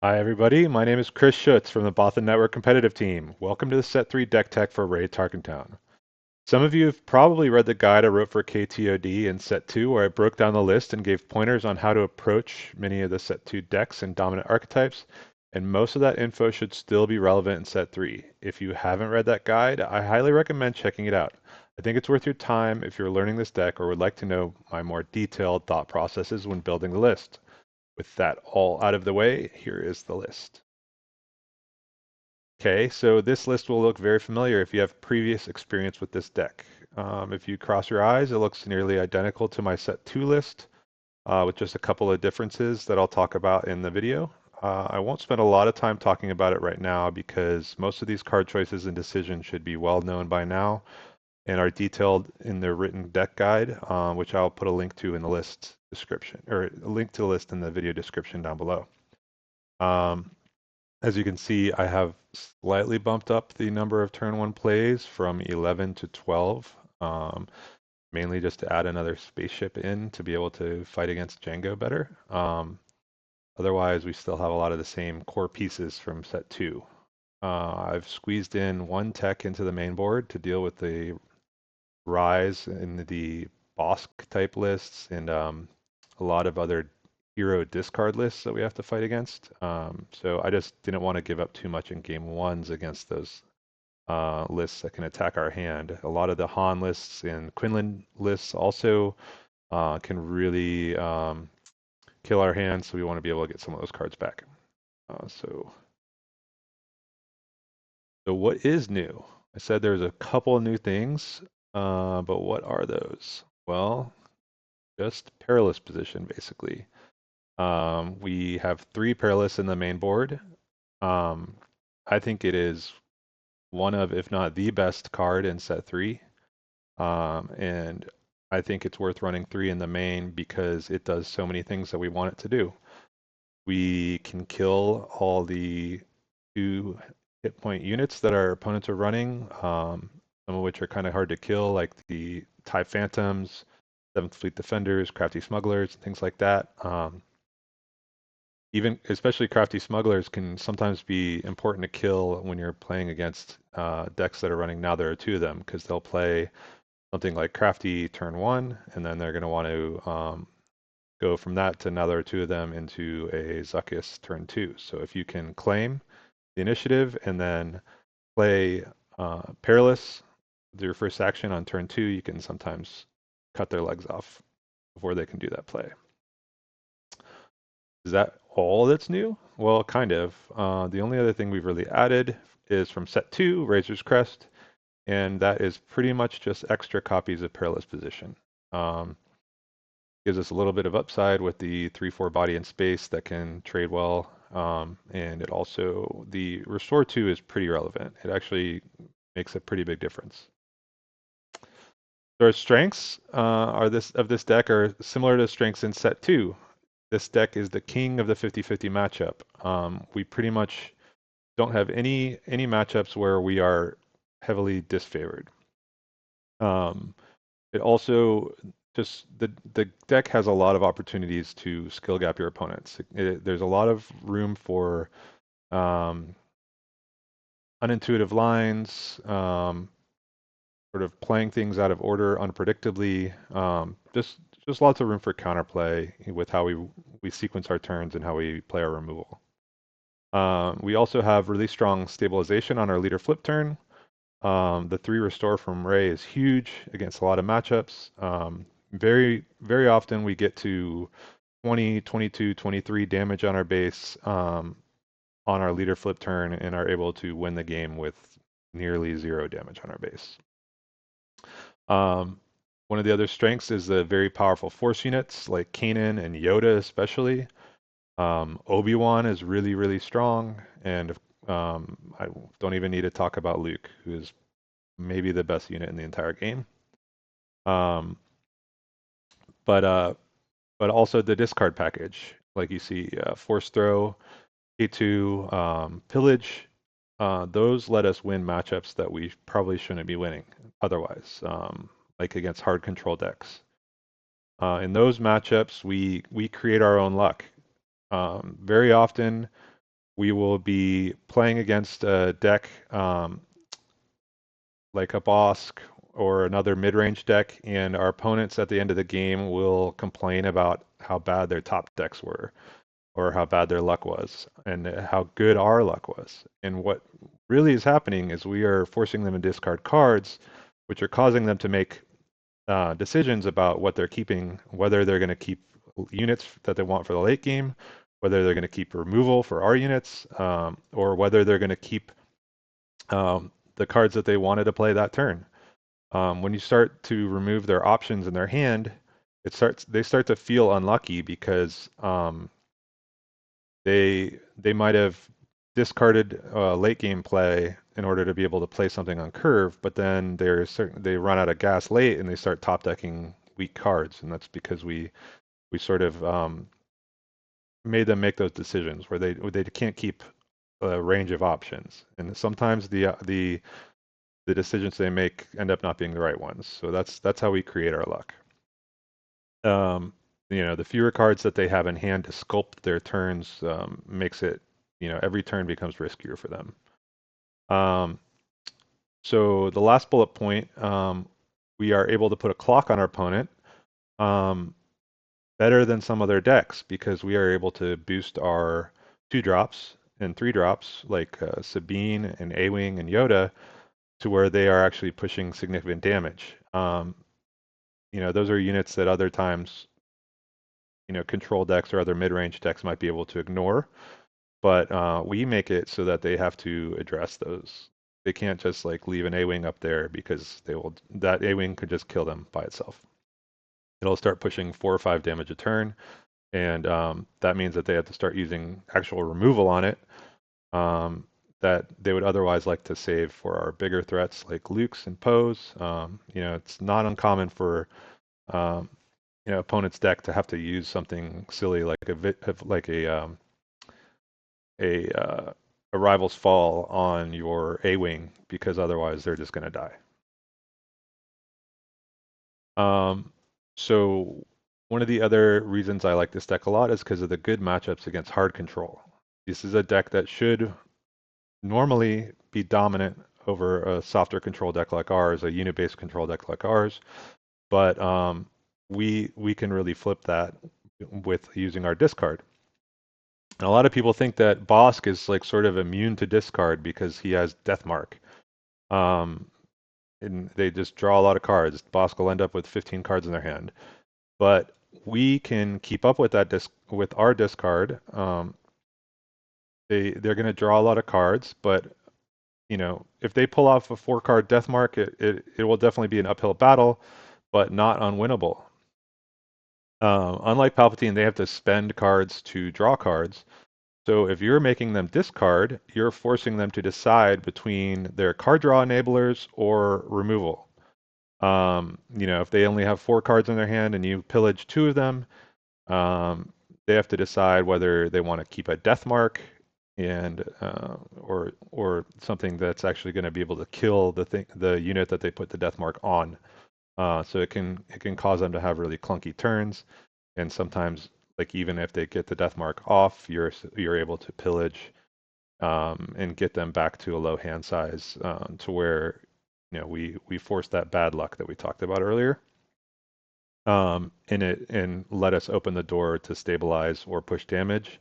Hi everybody, my name is Chris Schutz from the Boston Network Competitive Team. Welcome to the Set 3 Deck Tech for Rey Tarkintown. Some of you have probably read the guide I wrote for KTOD in Set 2 where I broke down the list and gave pointers on how to approach many of the Set 2 decks and dominant archetypes, and most of that info should still be relevant in Set 3. If you haven't read that guide, I highly recommend checking it out. I think it's worth your time if you're learning this deck or would like to know my more detailed thought processes when building the list. With that all out of the way, here is the list. Okay, so this list will look very familiar if you have previous experience with this deck. If you cross your eyes, it looks nearly identical to my set 2 list, with just a couple of differences that I'll talk about in the video. I won't spend a lot of time talking about it right now because most of these card choices and decisions should be well known by now and are detailed in the written deck guide, which I'll put a link to in the list description, or a link to the list in the video description down below. Um, As you can see, I have slightly bumped up the number of turn one plays from 11 to 12, mainly just to add another spaceship in to be able to fight against Django better. Otherwise, we still have a lot of the same core pieces from set two. I've squeezed in one tech into the main board to deal with the rise in the Bosk type lists and a lot of other hero discard lists that we have to fight against. So I just didn't want to give up too much in game ones against those lists that can attack our hand. A lot of the Han lists and Quinlan lists also can really kill our hand, so we want to be able to get some of those cards back. So what is new? I said there's a couple of new things, but what are those? Well, just perilous position basically. We have 3 perilous in the main board. Um, I think it is one of, if not the best card in set 3. And I think it's worth running 3 in the main because it does so many things that we want it to do. We can kill all the 2 hit point units that our opponents are running, some of which are kind of hard to kill, like the TIE Phantoms, 7th Fleet Defenders, Crafty Smugglers, things like that. Even especially crafty smugglers can sometimes be important to kill when you're playing against decks that are running. Now there are 2 of them because they'll play something like crafty turn 1, and then they're going to want to go from that to another 2 of them into a Zuckuss turn 2. So if you can claim the initiative and then play Perilous with your first action on turn 2, you can sometimes cut their legs off before they can do that play. Is that all that's new? Well, kind of. The only other thing we've really added is from set 2, Razor's Crest, and that is pretty much just extra copies of Perilous Position. Gives us a little bit of upside with the 3/4 body in space that can trade well, and it also, the Restore 2 is pretty relevant. It actually makes a pretty big difference. So our strengths of this deck are similar to strengths in set 2. This deck is the king of the 50-50 matchup. We pretty much don't have any matchups where we are heavily disfavored. It also just the deck has a lot of opportunities to skill gap your opponents. There's a lot of room for um, unintuitive lines, sort of playing things out of order unpredictably. Just lots of room for counterplay with how we sequence our turns and how we play our removal. We also have really strong stabilization on our leader flip turn. The 3 restore from Rey is huge against a lot of matchups. Very often we get to 20, 22, 23 damage on our base on our leader flip turn and are able to win the game with nearly 0 damage on our base. One of the other strengths is the very powerful force units like Kanan and Yoda especially. Obi-Wan is really strong, and I don't even need to talk about Luke, who is maybe the best unit in the entire game. Um, but also the discard package, like you see, Force Throw, K2, Pillage. Those let us win matchups that we probably shouldn't be winning otherwise, like against hard control decks. In those matchups, we create our own luck. Very often, we will be playing against a deck like a Bosk or another mid-range deck, and our opponents at the end of the game will complain about how bad their top decks were, or how bad their luck was, and how good our luck was. And what really is happening is we are forcing them to discard cards, which are causing them to make decisions about what they're keeping, whether they're going to keep units that they want for the late game, whether they're going to keep removal for our units, or whether they're going to keep the cards that they wanted to play that turn. When you start to remove their options in their hand, they start to feel unlucky because they might have discarded late game play in order to be able to play something on curve, but then they run out of gas late and they start top decking weak cards, and that's because we sort of made them make those decisions where they can't keep a range of options, and sometimes the decisions they make end up not being the right ones. So that's how we create our luck. The fewer cards that they have in hand to sculpt their turns makes it, every turn becomes riskier for them. So the last bullet point, we are able to put a clock on our opponent better than some other decks because we are able to boost our 2-drops and 3-drops like Sabine and A-Wing and Yoda to where they are actually pushing significant damage. Those are units that other times, control decks or other mid-range decks might be able to ignore, but we make it so that they have to address those. They can't just like leave an A-Wing up there because that A-Wing could just kill them by itself. It'll start pushing 4 or 5 damage a turn, and that means that they have to start using actual removal on it that they would otherwise like to save for our bigger threats like Luke's and Poe's. It's not uncommon for opponent's deck to have to use something silly like a rival's fall on your A-Wing because otherwise they're just going to die. So one of the other reasons I like this deck a lot is because of the good matchups against hard control. This is a deck that should normally be dominant over a softer control deck like ours, a unit-based control deck like ours, but we can really flip that with using our discard. And a lot of people think that Bosk is like sort of immune to discard because he has Deathmark. And they just draw a lot of cards. Bosk will end up with 15 cards in their hand. But we can keep up with that with our discard. They're going to draw a lot of cards, but if they pull off a 4-card Deathmark, it will definitely be an uphill battle, but not unwinnable. Unlike Palpatine, they have to spend cards to draw cards. So if you're making them discard, you're forcing them to decide between their card draw enablers or removal. If they only have 4 cards in their hand and you pillage 2 of them, they have to decide whether they want to keep a Deathmark and or something that's actually going to be able to kill the unit that they put the Deathmark on. So it can cause them to have really clunky turns, and sometimes like even if they get the Deathmark off, you're able to pillage and get them back to a low hand size to where we force that bad luck that we talked about earlier. And let us open the door to stabilize or push damage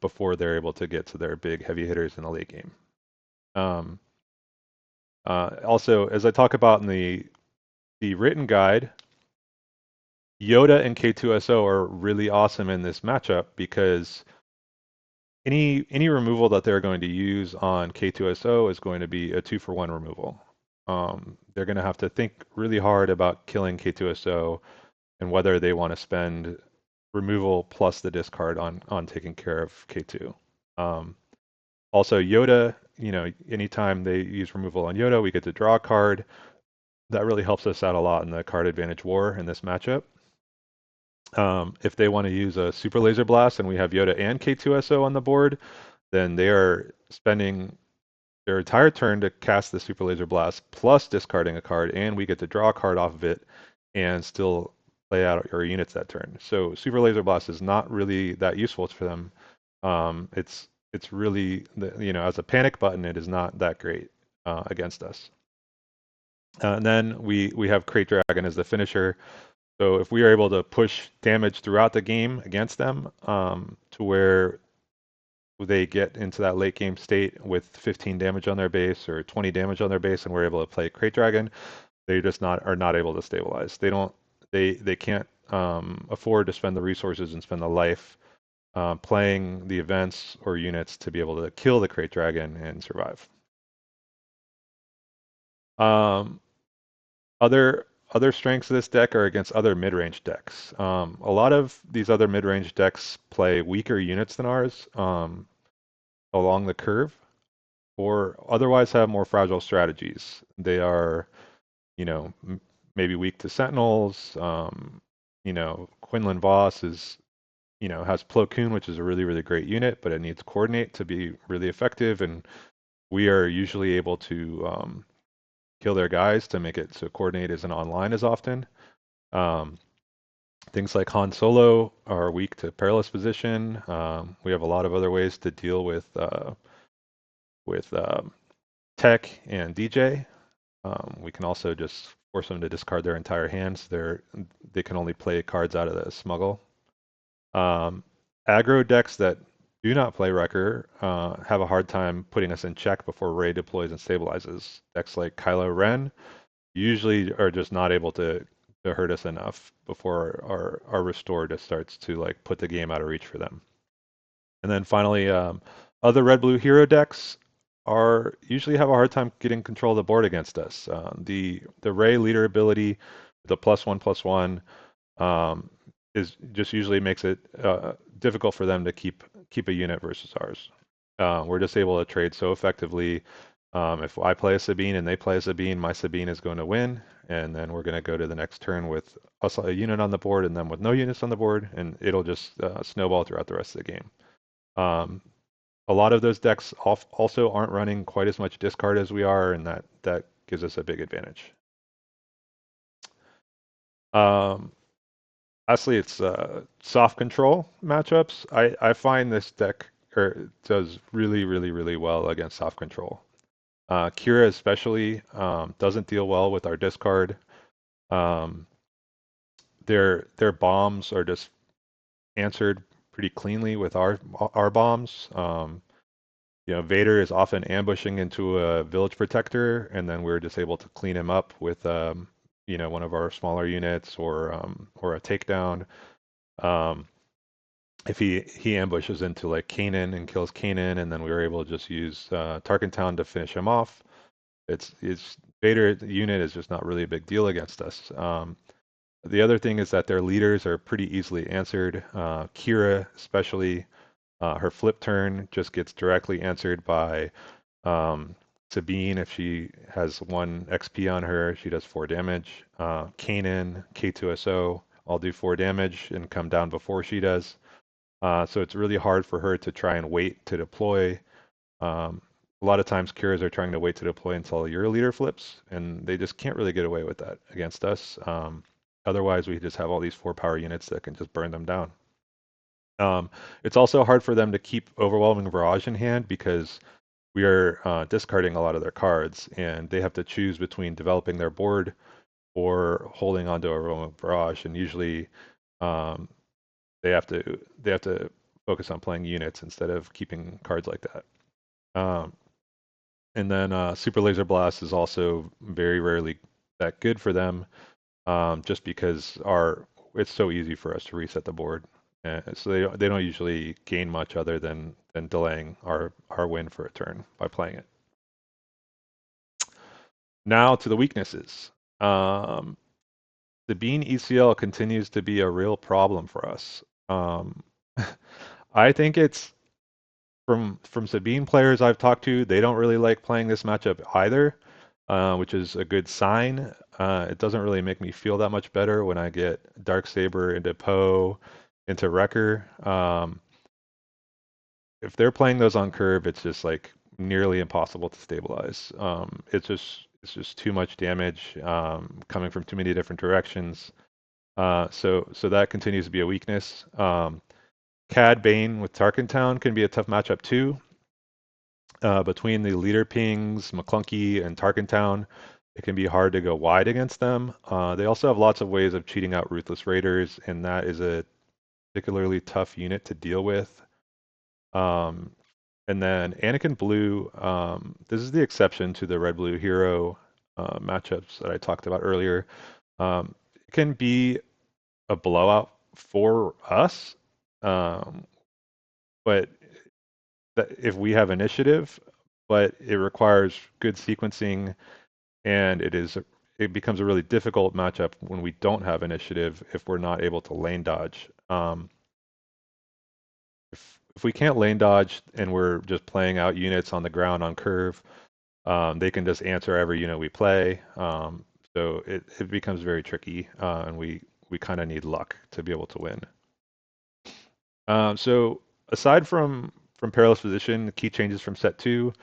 before they're able to get to their big heavy hitters in the late game. Also, as I talk about in the written guide, Yoda and K2SO are really awesome in this matchup because any removal that they're going to use on K2SO is going to be a 2-for-1 removal. They're going to have to think really hard about killing K2SO and whether they want to spend removal plus the discard on taking care of K2. Also, Yoda, anytime they use removal on Yoda, we get to draw a card. That really helps us out a lot in the card advantage war in this matchup. If they want to use a Super Laser Blast and we have Yoda and K2SO on the board, then they are spending their entire turn to cast the Super Laser Blast plus discarding a card, and we get to draw a card off of it and still play out our units that turn. So Super Laser Blast is not really that useful for them. It's it's really, as a panic button, it is not that great against us. And then we have Crate Dragon as the finisher. So if we are able to push damage throughout the game against them, to where they get into that late game state with 15 damage on their base or 20 damage on their base, and we're able to play Crate Dragon, they just are not able to stabilize. They can't afford to spend the resources and spend the life playing the events or units to be able to kill the Crate Dragon and survive. Um, other strengths of this deck are against other mid-range decks. A lot of these other mid-range decks play weaker units than ours along the curve, or otherwise have more fragile strategies. They are, maybe weak to Sentinels. Quinlan Voss has Plo Koon, which is a really, really great unit, but it needs Coordinate to be really effective, and we are usually able to kill their guys to make it so Coordinate isn't online as often. Um, things like Han Solo are weak to Perilous Position. We have a lot of other ways to deal with Tech and DJ. We can also just force them to discard their entire hands. They can only play cards out of the smuggle. Aggro decks that do not play Wrecker have a hard time putting us in check before Rey deploys and stabilizes. Decks like Kylo Ren usually are just not able to hurt us enough before our restore just starts to like put the game out of reach for them. And then finally, other red blue hero decks are usually have a hard time getting control of the board against us. The Rey leader ability, the +1/+1, um, is just usually makes it difficult for them to keep a unit versus ours. We're just able to trade so effectively. If I play a Sabine and they play a Sabine, my Sabine is going to win, and then we're going to go to the next turn with a unit on the board and then with no units on the board, and it'll just snowball throughout the rest of the game. Um, a lot of those decks also aren't running quite as much discard as we are, and that gives us a big advantage. Um, Lastly, it's soft control matchups. I find this deck does really, really, really well against soft control. Kira especially doesn't deal well with our discard. Um, their bombs are just answered pretty cleanly with our bombs. Vader is often ambushing into a village protector, and then we're just able to clean him up with one of our smaller units or a takedown. If he ambushes into like Kanan and kills Kanan, and then we were able to just use Tarkintown to finish him off. It's Vader unit is just not really a big deal against us. The other thing is that their leaders are pretty easily answered. Kira, especially, her flip turn just gets directly answered by Sabine. If she has 1 XP on her, she does 4 damage. Kanan, K2SO, all do 4 damage and come down before she does. So it's really hard for her to try and wait to deploy. A lot of times Curas are trying to wait to deploy until your leader flips, and they just can't really get away with that against us. Otherwise, we just have all these 4-power units that can just burn them down. It's also hard for them to keep Overwhelming Barrage in hand because we are discarding a lot of their cards, and they have to choose between developing their board or holding onto Overwhelming Barrage. And usually, they have to focus on playing units instead of keeping cards like that. And then Super Laser Blast is also very rarely that good for them, just because it's so easy for us to reset the board. So they don't usually gain much other than delaying our win for a turn by playing it. Now to the weaknesses. The Bean ECL continues to be a real problem for us. I think it's from Sabine players I've talked to, they don't really like playing this matchup either, which is a good sign. It doesn't really make me feel that much better when I get Darksaber into Poe, into Wrecker. If they're playing those on curve, it's just like nearly impossible to stabilize. It's just too much damage coming from too many different directions. So that continues to be a weakness. Cad Bane with Tarkintown can be a tough matchup too. Between the leader pings, McClunky, and Tarkintown, it can be hard to go wide against them. They also have lots of ways of cheating out Ruthless Raiders, and that is a particularly tough unit to deal with. Um, and then Anakin Blue, this is the exception to the red blue hero matchups that I talked about earlier. It can be a blowout for us, um, but if we have initiative, but it requires good sequencing, and it becomes a really difficult matchup when we don't have initiative if we're not able to lane dodge. If we can't lane dodge and we're just playing out units on the ground on curve, they can just answer every unit we play. So it becomes very tricky, and we kind of need luck to be able to win. So aside from Perilous Position, the key changes from set two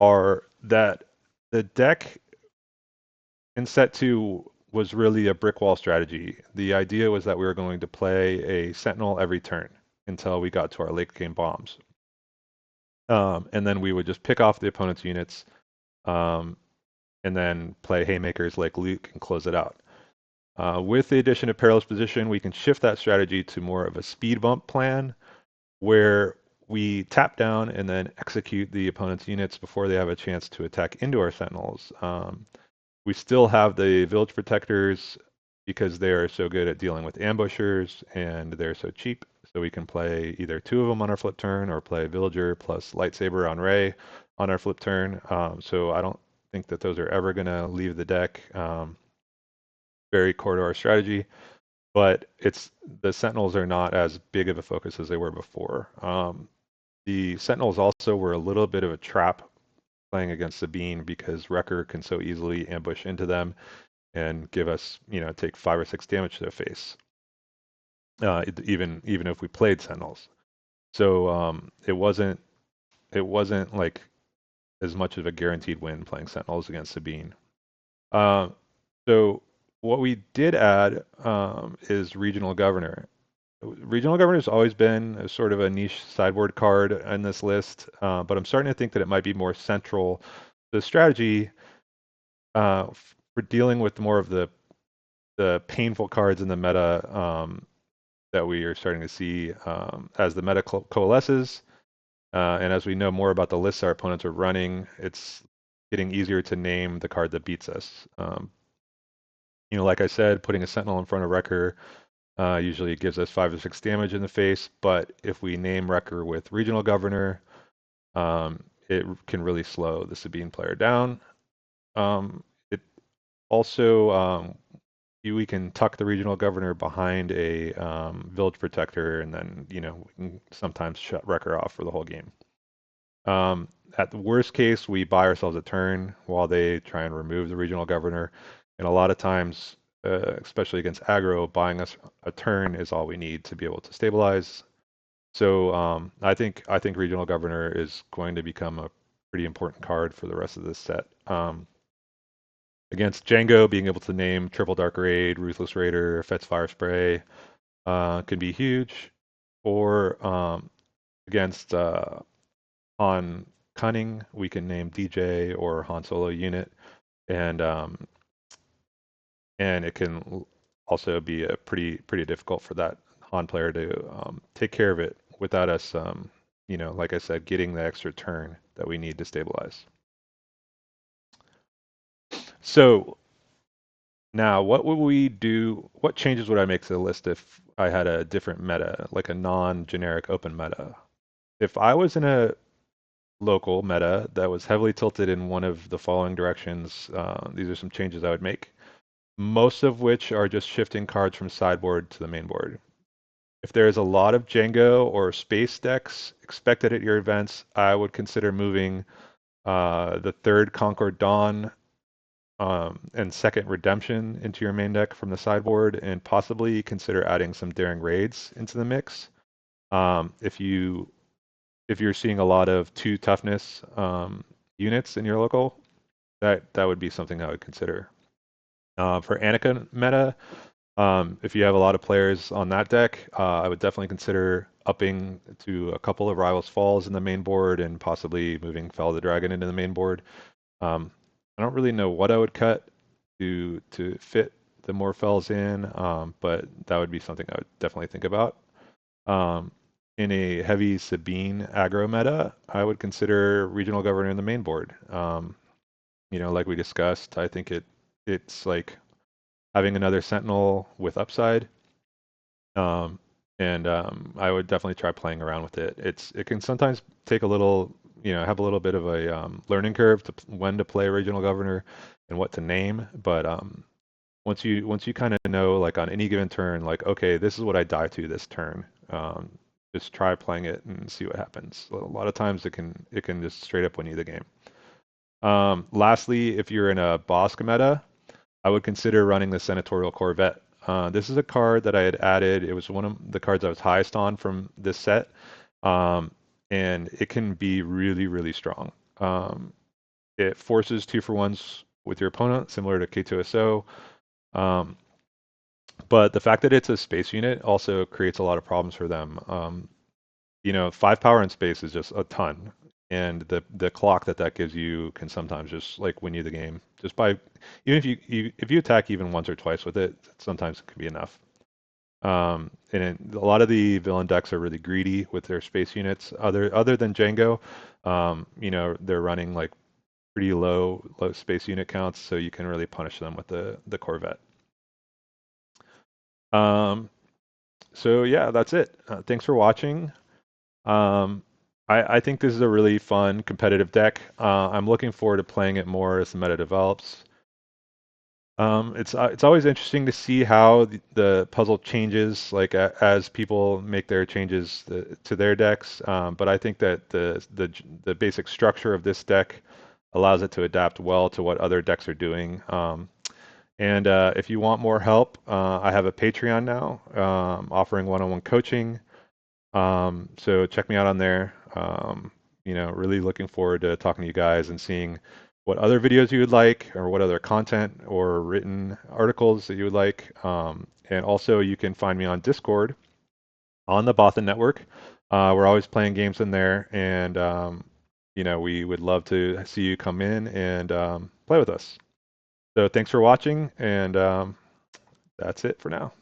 are that the deck in set two was really a brick wall strategy. The idea was that we were going to play a Sentinel every turn until we got to our late game bombs. And then we would just pick off the opponent's units, um, and then play haymakers like Luke and close it out. With the addition of Perilous Position, we can shift that strategy to more of a speed bump plan where we tap down and then execute the opponent's units before they have a chance to attack into our sentinels. We still have the village protectors because they are so good at dealing with ambushers and they're so cheap. So we can play either two of them on our flip turn or play villager plus lightsaber on Rey on our flip turn. So I don't think that those are ever going to leave the deck. Very core to our strategy, but it's the Sentinels are not as big of a focus as they were before. The Sentinels also were a little bit of a trap playing against Sabine because Wrecker can so easily ambush into them and give us, take 5 or 6 damage to their face, even if we played Sentinels. So it wasn't like as much of a guaranteed win playing Sentinels against Sabine. Uh, so what we did add is Regional Governor. Regional Governor has always been a sort of a niche sideboard card in this list, but I'm starting to think that it might be more central to the strategy for dealing with more of the painful cards in the meta that we are starting to see as the meta coalesces. And as we know more about the lists our opponents are running, it's getting easier to name the card that beats us. Like I said, putting a Sentinel in front of Wrecker usually gives us 5 or 6 damage in the face, but if we name Wrecker with Regional Governor, it can really slow the Sabine player down. It also we can tuck the Regional Governor behind a Village Protector, and then we can sometimes shut Wrecker off for the whole game. At the worst case, we buy ourselves a turn while they try and remove the Regional Governor, and a lot of times, especially against aggro, buying us a turn is all we need to be able to stabilize. So I think Regional Governor is going to become a pretty important card for the rest of this set. Against Django, being able to name Triple Dark Raid, Ruthless Raider, Fet's Fire Spray can be huge. Or against Han Cunning, we can name DJ or Han Solo unit, and it can also be a pretty difficult for that Han player to take care of it without us, like I said, getting the extra turn that we need to stabilize. So now, what would we do? What changes would I make to the list if I had a different meta, like a non-generic open meta? If I was in a local meta that was heavily tilted in one of the following directions, these are some changes I would make, most of which are just shifting cards from sideboard to the main board. If there is a lot of Django or space decks expected at your events, I would consider moving the third Concord Dawn and second Redemption into your main deck from the sideboard, and possibly consider adding some Daring Raids into the mix. If you're seeing a lot of 2 toughness units in your local, that would be something I would consider. For Anakin meta, If you have a lot of players on that deck, I would definitely consider upping to a couple of Rivals Falls in the main board and possibly moving Fell the Dragon into the main board. Um, I don't really know what I would cut to fit the more Fells in, but that would be something I would definitely think about. Um, in a heavy Sabine aggro meta, I would consider Regional Governor in the main board. Like we discussed, I think it's like having another Sentinel with upside. Um, and I would definitely try playing around with it. It can sometimes take a little, have a little bit of a learning curve to when to play Regional Governor and what to name. But once you kind of know, like on any given turn, like okay, this is what I die to this turn. Just try playing it and see what happens. A lot of times it can just straight up win you the game. Lastly, if you're in a Bossk meta, I would consider running the Senatorial Corvette. This is a card that I had added. It was one of the cards I was highest on from this set, um, and it can be really, really strong. It forces 2-for-1s with your opponent, similar to K2SO. Um, but the fact that it's a space unit also creates a lot of problems for them. 5 power in space is just a ton, and the clock that gives you can sometimes just like win you the game just by even if you attack even once or twice with it, sometimes it can be enough. A lot of the villain decks are really greedy with their space units. Other than Django, they're running like pretty low space unit counts, so you can really punish them with the Corvette. Um, so yeah, that's it. Thanks for watching. Um, I think this is a really fun competitive deck. I'm looking forward to playing it more as the meta develops. It's always interesting to see how the puzzle changes, like as people make their changes to their decks. But I think that the basic structure of this deck allows it to adapt well to what other decks are doing. And if you want more help, I have a Patreon now offering one-on-one coaching. So check me out on there. Really looking forward to talking to you guys and seeing what other videos you would like, or what other content or written articles that you would like. And also, you can find me on Discord on the Bothan Network. We're always playing games in there, and we would love to see you come in and play with us. So thanks for watching, and that's it for now.